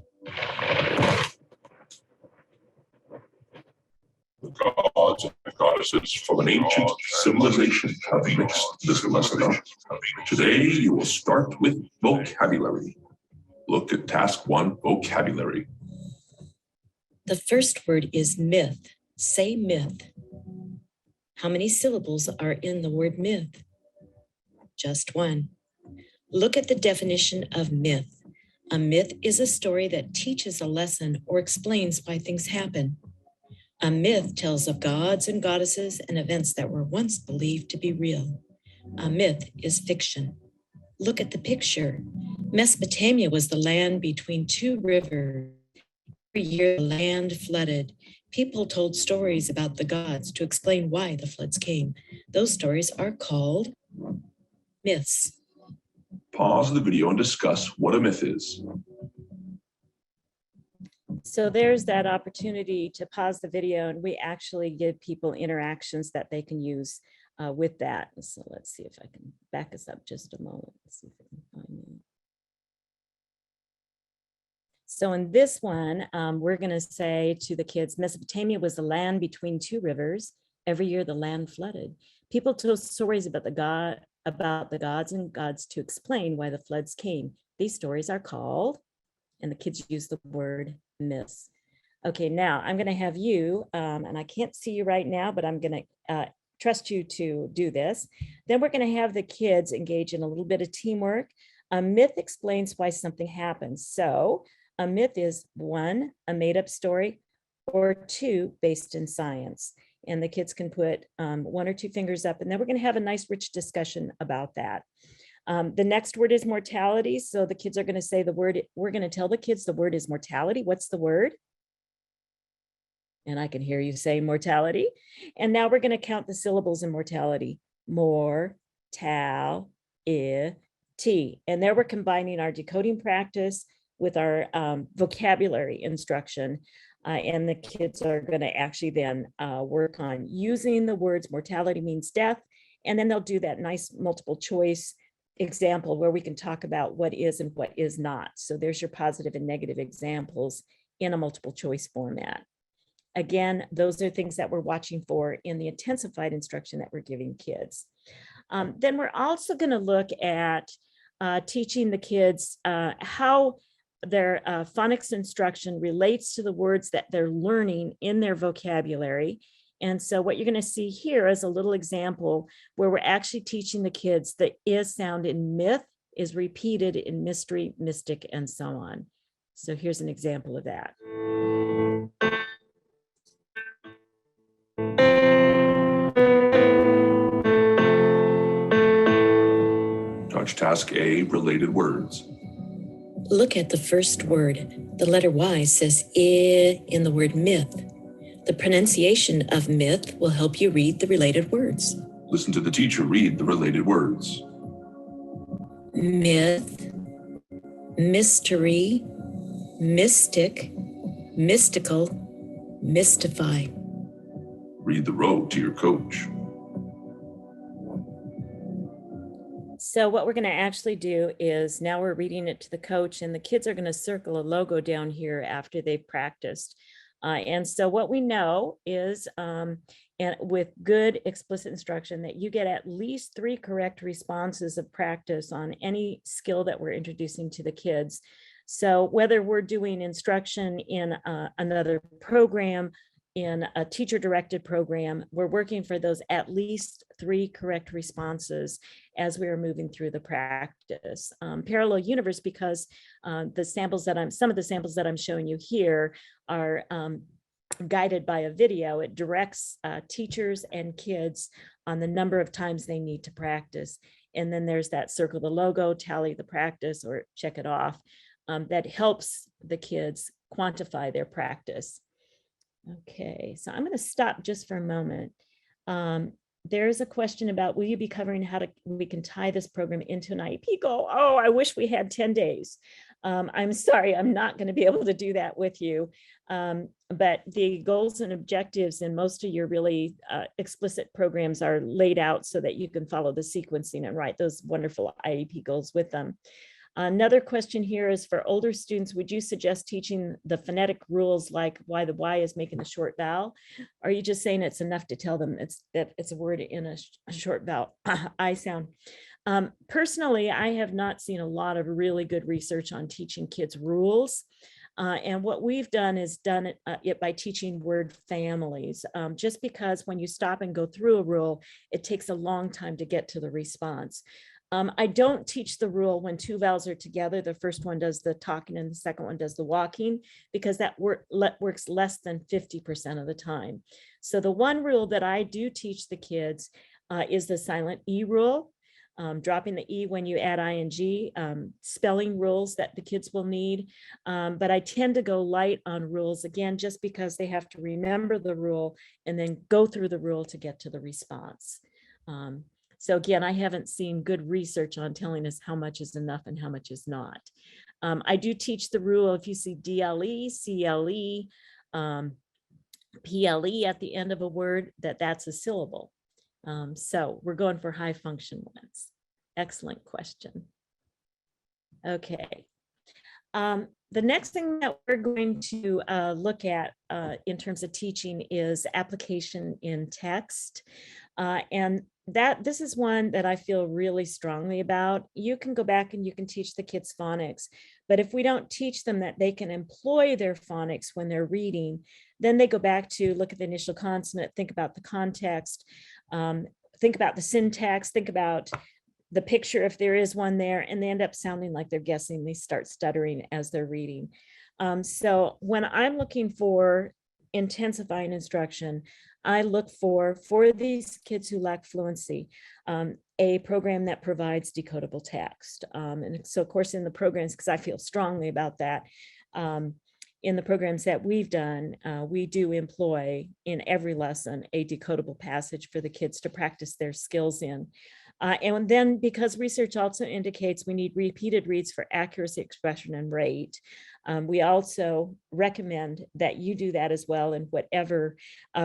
The gods and goddesses from an ancient civilization have mixed this lesson up. Today, you will start with vocabulary. Look at Task 1, Vocabulary. The first word is myth. Say myth. How many syllables are in the word myth? Just one. Look at the definition of myth. A myth is a story that teaches a lesson or explains why things happen. A myth tells of gods and goddesses and events that were once believed to be real. A myth is fiction. Look at the picture. Mesopotamia was the land between two rivers. Every year, the land flooded. People told stories about the gods to explain why the floods came. Those stories are called myths. Pause the video and discuss what a myth is. So there's that opportunity to pause the video, and we actually give people interactions that they can use with that. So let's see if I can back us up just a moment. Let's see if I can find it. So in this one, we're going to say to the kids, Mesopotamia was the land between two rivers. Every year the land flooded. People told stories about the gods and gods to explain why the floods came. These stories are called, and the kids use the word myths. Okay, now I'm going to have you, and I can't see you right now, but I'm going to trust you to do this. Then we're going to have the kids engage in a little bit of teamwork. A myth explains why something happens. So a myth is 1, a made-up story, or 2, based in science. And the kids can put 1 or 2 fingers up, and then we're going to have a nice rich discussion about that. The next word is mortality. So the kids are going to say the word, we're going to tell the kids the word is mortality. What's the word? And I can hear you say mortality. And now we're going to count the syllables in mortality. More, tal, T. And there we're combining our decoding practice with our vocabulary instruction. And the kids are going to actually then work on using the words mortality means death. And then they'll do that nice multiple choice example where we can talk about what is and what is not. So there's your positive and negative examples in a multiple choice format. Again, those are things that we're watching for in the intensified instruction that we're giving kids. Then we're also going to look at teaching the kids how their phonics instruction relates to the words that they're learning in their vocabulary. And so what you're going to see here is a little example where we're actually teaching the kids the is sound in myth is repeated in mystery, mystic, and so on. So here's an example of that. Touch Task A, related words. Look at the first word. The letter Y says I in the word myth. The pronunciation of myth will help you read the related words. Listen to the teacher read the related words. Myth, mystery, mystic, mystical, mystify. Read the row to your coach. So what we're going to actually do is now we're reading it to the coach, and the kids are going to circle a logo down here after they've practiced. And so what we know is, and with good explicit instruction, that you get at least 3 correct responses of practice on any skill that we're introducing to the kids. So whether we're doing instruction in another program, in a teacher-directed program, we're working for those at least 3 correct responses as we are moving through the practice. Parallel universe, because some of the samples that I'm showing you here are guided by a video. It directs teachers and kids on the number of times they need to practice. And then there's that circle the logo, tally the practice, or check it off. That helps the kids quantify their practice. Okay, so I'm going to stop just for a moment. There's a question about, will you be covering how we can tie this program into an IEP goal? Oh, I wish we had 10 days. I'm sorry, I'm not going to be able to do that with you. But the goals and objectives in most of your really explicit programs are laid out so that you can follow the sequencing and write those wonderful IEP goals with them. Another question here is for older students, would you suggest teaching the phonetic rules like why the Y is making a short vowel? Or are you just saying it's enough to tell them that it's a word in a short vowel I sound? Personally, I have not seen a lot of really good research on teaching kids rules. And what we've done is done it by teaching word families, just because when you stop and go through a rule, it takes a long time to get to the response. I don't teach the rule when two vowels are together. The first one does the talking and the second one does the walking, because that works less than 50% of the time. So the one rule that I do teach the kids is the silent E rule, dropping the E when you add ing, spelling rules that the kids will need. But I tend to go light on rules, again, just because they have to remember the rule and then go through the rule to get to the response. So again, I haven't seen good research on telling us how much is enough and how much is not. I do teach the rule, if you see DLE, CLE, PLE at the end of a word, that's a syllable. So we're going for high function ones. Excellent question. Okay. The next thing that we're going to look at in terms of teaching is application in text. And this is one that I feel really strongly about. You can go back and you can teach the kids phonics, but if we don't teach them that they can employ their phonics when they're reading, then they go back to look at the initial consonant, think about the context, think about the syntax, think about the picture if there is one there, and they end up sounding like they're guessing. They start stuttering as they're reading. So when I'm looking for intensifying instruction, I look for these kids who lack fluency, a program that provides decodable text. And so of course in the programs, because I feel strongly about that, in the programs that we've done, we do employ in every lesson a decodable passage for the kids to practice their skills in. And then because research also indicates we need repeated reads for accuracy, expression, and rate, we also recommend that you do that as well in whatever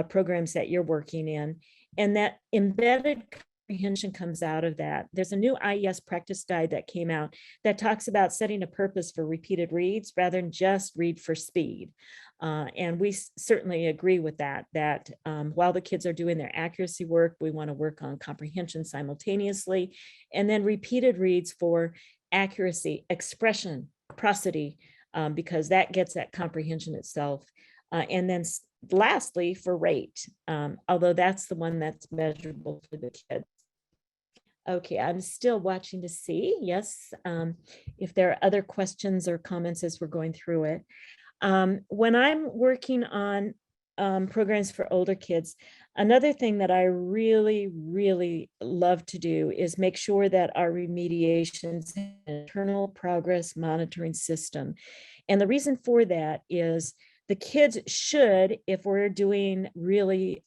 programs that you're working in. And that embedded comprehension comes out of that. There's a new IES practice guide that came out that talks about setting a purpose for repeated reads rather than just read for speed. And we certainly agree with that while the kids are doing their accuracy work, we want to work on comprehension simultaneously, and then repeated reads for accuracy, expression, prosody, because that gets at comprehension itself. And then lastly, for rate, although that's the one that's measurable for the kids. Okay, I'm still watching to see, yes, if there are other questions or comments as we're going through it. When I'm working on programs for older kids, another thing that I really, really love to do is make sure that our remediations have an internal progress monitoring system. And the reason for that is the kids should, if we're doing really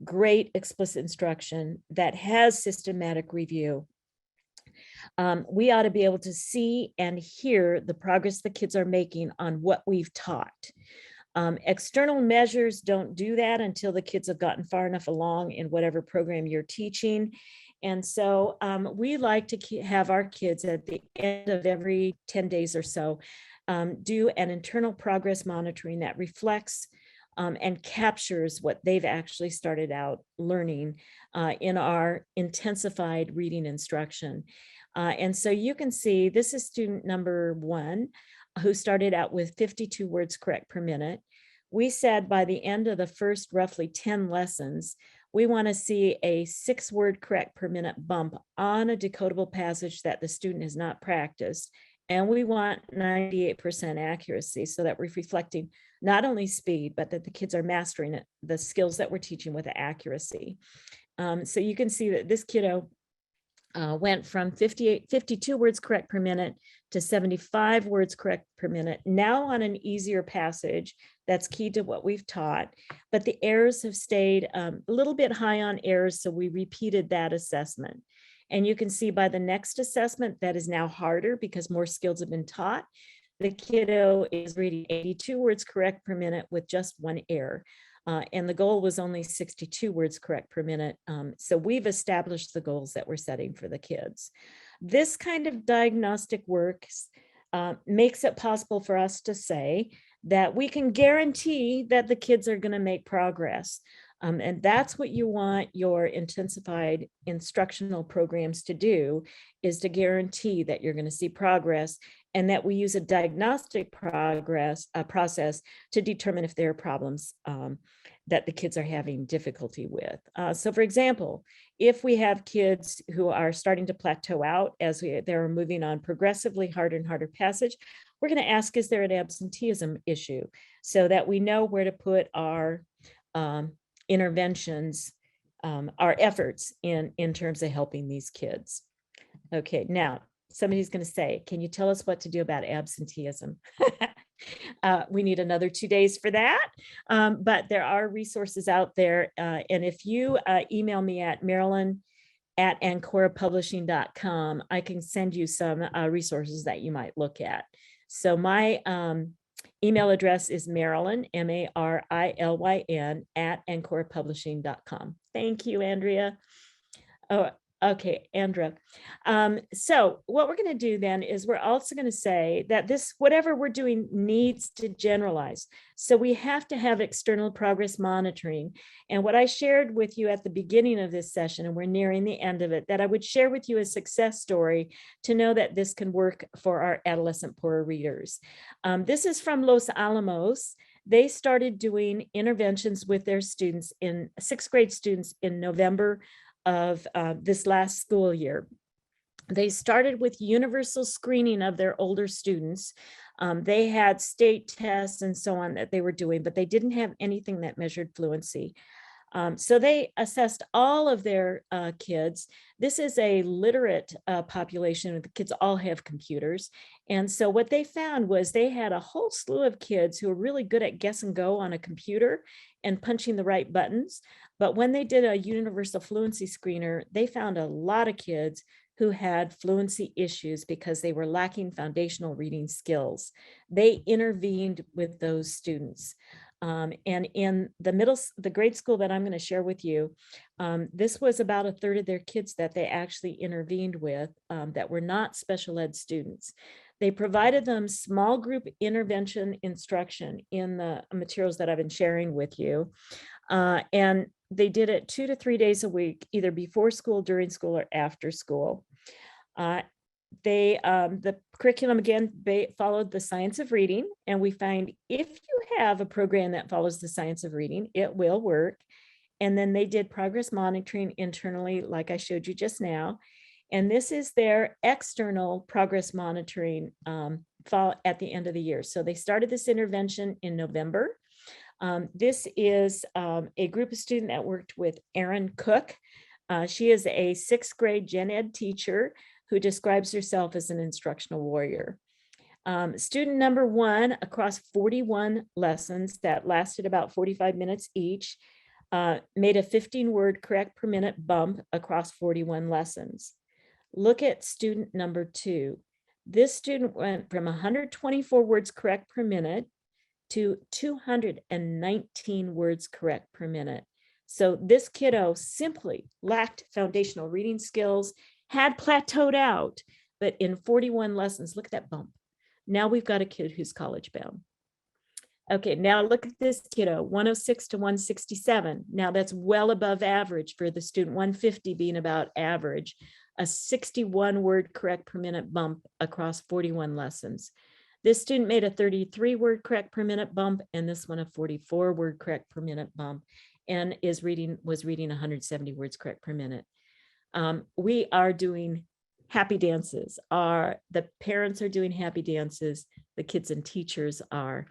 great explicit instruction that has systematic review, we ought to be able to see and hear the progress the kids are making on what we've taught. External measures don't do that until the kids have gotten far enough along in whatever program you're teaching. And so we like to have our kids at the end of every 10 days or so do an internal progress monitoring that reflects and captures what they've actually started out learning in our intensified reading instruction. And so you can see this is student number 1 who started out with 52 words correct per minute. We said by the end of the first roughly 10 lessons, we want to see a 6 word correct per minute bump on a decodable passage that the student has not practiced. And we want 98% accuracy so that we're reflecting not only speed, but that the kids are mastering it, the skills that we're teaching with accuracy. So you can see that this kiddo went from 52 words correct per minute to 75 words correct per minute, now on an easier passage that's key to what we've taught, but the errors have stayed a little bit high on errors, so we repeated that assessment. And you can see by the next assessment that is now harder because more skills have been taught. The kiddo is reading 82 words correct per minute with just one error. And the goal was only 62 words correct per minute. So we've established the goals that we're setting for the kids. This kind of diagnostic work makes it possible for us to say that we can guarantee that the kids are going to make progress. And that's what you want your intensified instructional programs to do, is to guarantee that you're going to see progress, and that we use a diagnostic process to determine if there are problems that the kids are having difficulty with. So for example, if we have kids who are starting to plateau out as they're moving on progressively harder and harder passage, we're going to ask, is there an absenteeism issue, so that we know where to put our interventions, our efforts in terms of helping these kids. Okay, now somebody's going to say, can you tell us what to do about absenteeism? We need another 2 days for that, but there are resources out there. And if you email me at Marilyn@AncoraPublishing.com, I can send you some resources that you might look at. So my email address is Marilyn, MARILYN, @AncoraPublishing.com. Thank you, Andrea. Oh, okay, Andrea. So what we're going to do then is we're also going to say that this, whatever we're doing, needs to generalize. So we have to have external progress monitoring. And what I shared with you at the beginning of this session, and we're nearing the end of it, that I would share with you a success story to know that this can work for our adolescent poorer readers. This is from Los Alamos. They started doing interventions with their students, in 6th grade students, in November of this last school year. They started with universal screening of their older students. They had state tests and so on that they were doing, but they didn't have anything that measured fluency. So they assessed all of their kids. This is a literate population. The kids all have computers. And so what they found was they had a whole slew of kids who were really good at guess and go on a computer and punching the right buttons. But when they did a universal fluency screener, they found a lot of kids who had fluency issues because they were lacking foundational reading skills. They intervened with those students. And in the grade school that I'm going to share with you, this was about a third of their kids that they actually intervened with that were not special ed students. They provided them small group intervention instruction in the materials that I've been sharing with you. And they did it 2 to 3 days a week, either before school, during school, or after school. The curriculum again followed the science of reading, and we find if you have a program that follows the science of reading, it will work. And then they did progress monitoring internally, like I showed you just now. And this is their external progress monitoring at the end of the year. So they started this intervention in November. This is a group of students that worked with Erin Cook. She is a 6th grade gen ed teacher who describes herself as an instructional warrior. Student number 1, across 41 lessons that lasted about 45 minutes each, made a 15-word correct per minute bump across 41 lessons. Look at student number 2. This student went from 124 words correct per minute to 219 words correct per minute. So this kiddo simply lacked foundational reading skills, had plateaued out, but in 41 lessons, look at that bump. Now we've got a kid who's college bound. Okay, now look at this kiddo, 106 to 167. Now that's well above average for the student, 150 being about average, a 61 word correct per minute bump across 41 lessons. This student made a 33 word correct per minute bump, and this one a 44 word correct per minute bump, and was reading 170 words correct per minute. We are doing happy dances. The parents are doing happy dances. The kids and teachers are.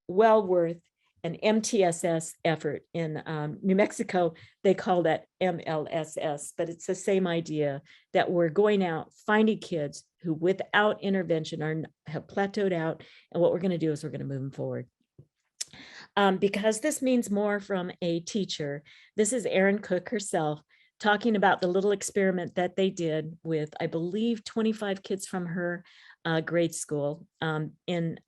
Well worth an MTSS effort. In New Mexico, they call that MLSS, but it's the same idea that we're going out, finding kids who without intervention have plateaued out. And what we're going to do is we're going to move them forward. Because this means more from a teacher. This is Erin Cook herself talking about the little experiment that they did with, I believe, 25 kids from her grade school. In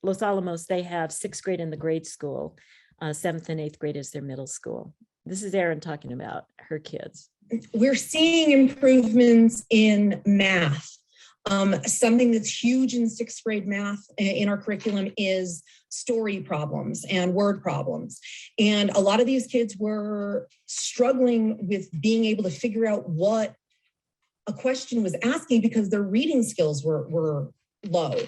Los Alamos, they have 6th grade in the grade school. 7th and 8th grade is their middle school. This is Erin talking about her kids. We're seeing improvements in math. Something that's huge in 6th grade math in our curriculum is story problems and word problems. And a lot of these kids were struggling with being able to figure out what a question was asking because their reading skills were low.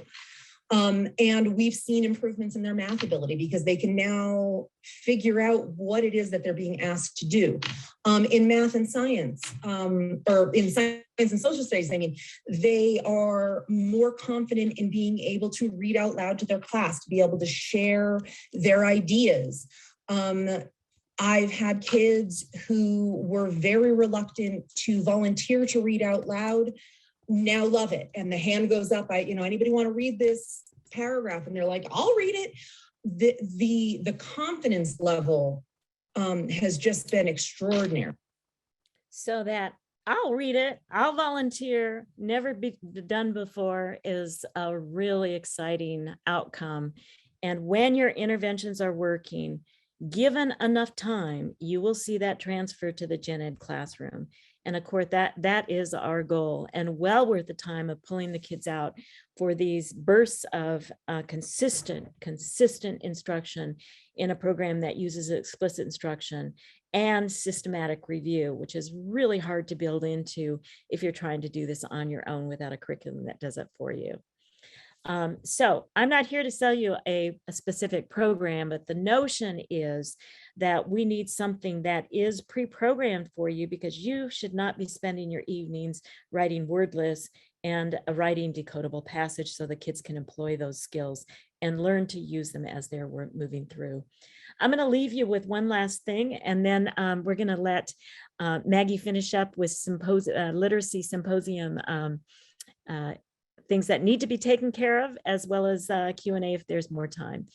And we've seen improvements in their math ability because they can now figure out what it is that they're being asked to do. In math and science, or in science and social studies, I mean, they are more confident in being able to read out loud to their class, to be able to share their ideas. I've had kids who were very reluctant to volunteer to read out loud now love it. And the hand goes up, anybody want to read this paragraph? And they're like, I'll read it. The confidence level has just been extraordinary. So that I'll read it, I'll volunteer, never be done before is a really exciting outcome. And when your interventions are working, given enough time, you will see that transfer to the gen ed classroom. And of course, that is our goal, and well worth the time of pulling the kids out for these bursts of consistent instruction in a program that uses explicit instruction and systematic review, which is really hard to build into if you're trying to do this on your own without a curriculum that does it for you. So I'm not here to sell you a specific program, but the notion is that we need something that is pre-programmed for you, because you should not be spending your evenings writing word lists and writing decodable passage so the kids can employ those skills and learn to use them as they're moving through. I'm going to leave you with one last thing, and then we're going to let Maggie finish up with literacy symposium things that need to be taken care of, as well as Q&A if there's more time.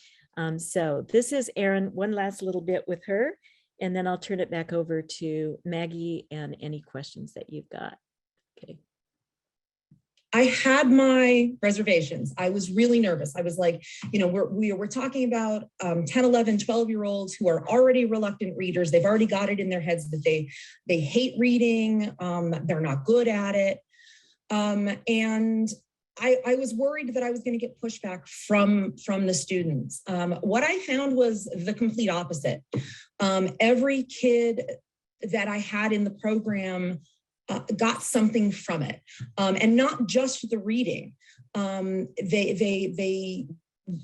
So this is Erin, one last little bit with her, and then I'll turn it back over to Maggie and any questions that you've got. Okay. I had my reservations. I was really nervous. I was like, we're talking about 10, 11, 12-year-olds who are already reluctant readers. They've already got it in their heads that they hate reading. They're not good at it. And I was worried that I was going to get pushback from the students. What I found was the complete opposite. Every kid that I had in the program got something from it, and not just the reading. They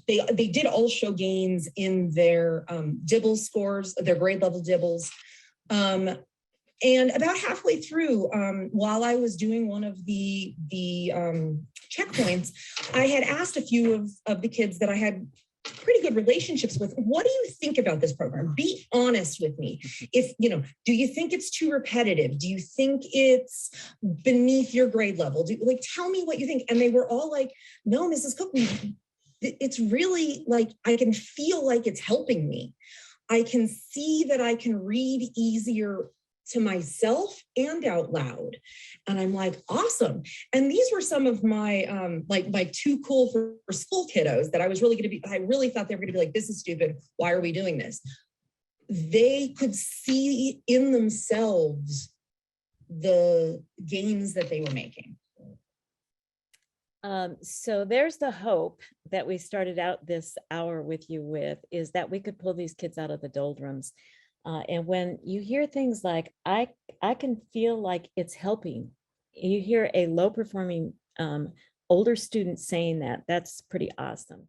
did all show gains in their DIBELS scores, their grade level DIBELS. And about halfway through, while I was doing one of the checkpoints, I had asked a few of the kids that I had pretty good relationships with, what do you think about this program? Be honest with me. Do you think it's too repetitive? Do you think it's beneath your grade level? Tell me what you think. And they were all like, no, Mrs. Cook, it's really like, I can feel like it's helping me. I can see that I can read easier to myself and out loud. And I'm like, awesome. And these were some of my, like too cool for school kiddos that I was really I really thought they were gonna be like, this is stupid. Why are we doing this? They could see in themselves the gains that they were making. So there's the hope that we started out this hour with you with, is that we could pull these kids out of the doldrums. And when you hear things like, I can feel like it's helping, you hear a low performing older student saying that, that's pretty awesome.